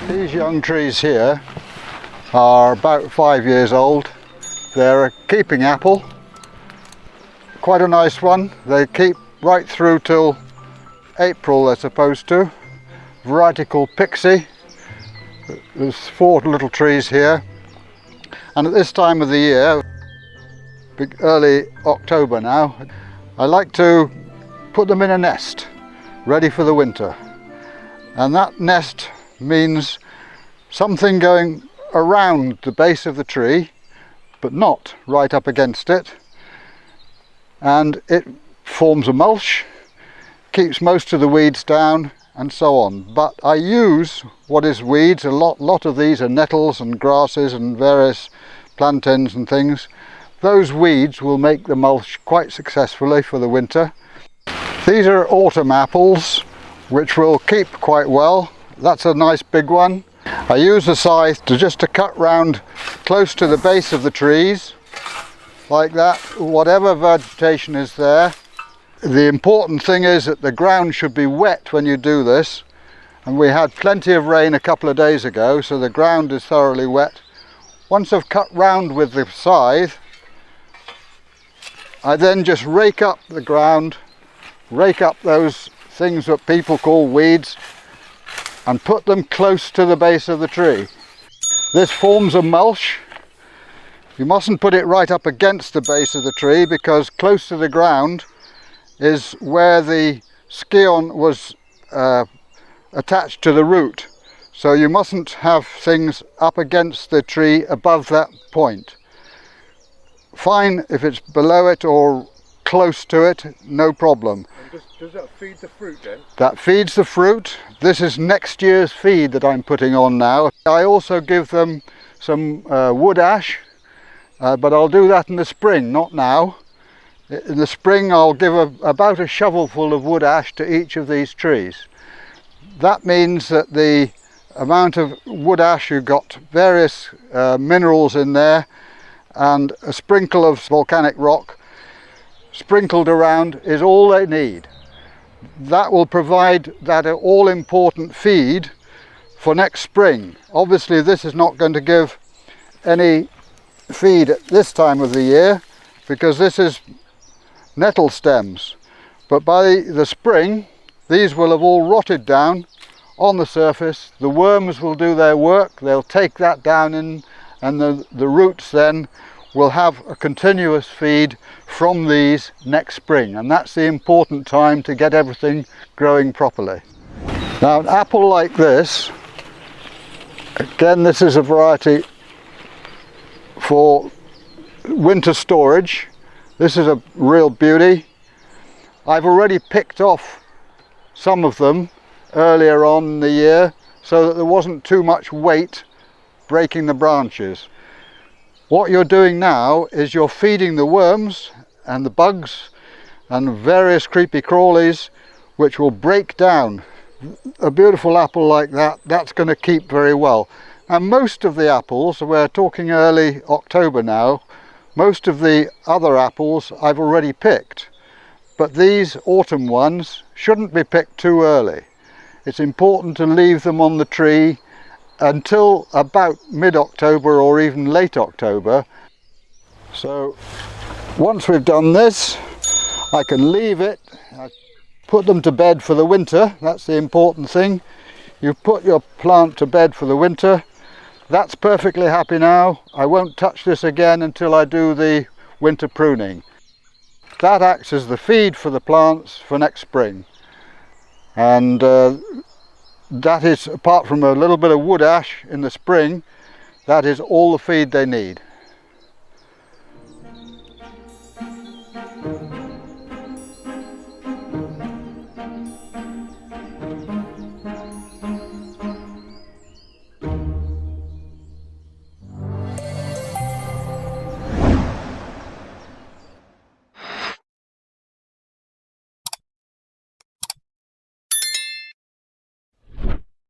These young trees here are about 5 years old. They're a keeping apple, quite a nice one. They keep right through till April, they're supposed to. Variety called Pixie. There's 4 little trees here, and at this time of the year, early October now, I like to put them in a nest ready for the winter. And that nest means something going around the base of the tree, but not right up against it, and it forms a mulch, keeps most of the weeds down and so on. But I use what is weeds. A lot of these are nettles and grasses and various plantains and things. Those weeds will make the mulch quite successfully for the winter. These are autumn apples, which will keep quite well. That's a nice big one. I use the scythe to cut round close to the base of the trees, like that, whatever vegetation is there. The important thing is that the ground should be wet when you do this, and we had plenty of rain a couple of days ago, so the ground is thoroughly wet. Once I've cut round with the scythe, I then just rake up the ground, rake up those things that people call weeds, and put them close to the base of the tree. This forms a mulch. You mustn't put it right up against the base of the tree, because close to the ground is where the scion was attached to the root. So you mustn't have things up against the tree above that point. Fine if it's below it or close to it, no problem. And does that feed the fruit then? That feeds the fruit. This is next year's feed that I'm putting on now. I also give them some wood ash, but I'll do that in the spring, not now. In the spring I'll give about a shovelful of wood ash to each of these trees. That means that the amount of wood ash, you've got various minerals in there, and a sprinkle of volcanic rock sprinkled around is all they need. That will provide that all-important feed for next spring. Obviously this is not going to give any feed at this time of the year, because this is nettle stems, but by the spring these will have all rotted down on the surface. The worms will do their work, they'll take that down in, and the roots then will have a continuous feed from these next spring, and that's the important time to get everything growing properly. Now an apple like this, again this is a variety for winter storage. This is a real beauty. I've already picked off some of them earlier on in the year so that there wasn't too much weight breaking the branches. What you're doing now is you're feeding the worms and the bugs and various creepy crawlies, which will break down. A beautiful apple like that, that's going to keep very well. And most of the apples, we're talking early October now, most of the other apples I've already picked, but these autumn ones shouldn't be picked too early. It's important to leave them on the tree until about mid-October or even late October. So once we've done this, I can leave it, I put them to bed for the winter. That's the important thing. You put your plant to bed for the winter. That's perfectly happy now. I won't touch this again until I do the winter pruning. That acts as the feed for the plants for next spring, and that is, apart from a little bit of wood ash in the spring, that is all the feed they need.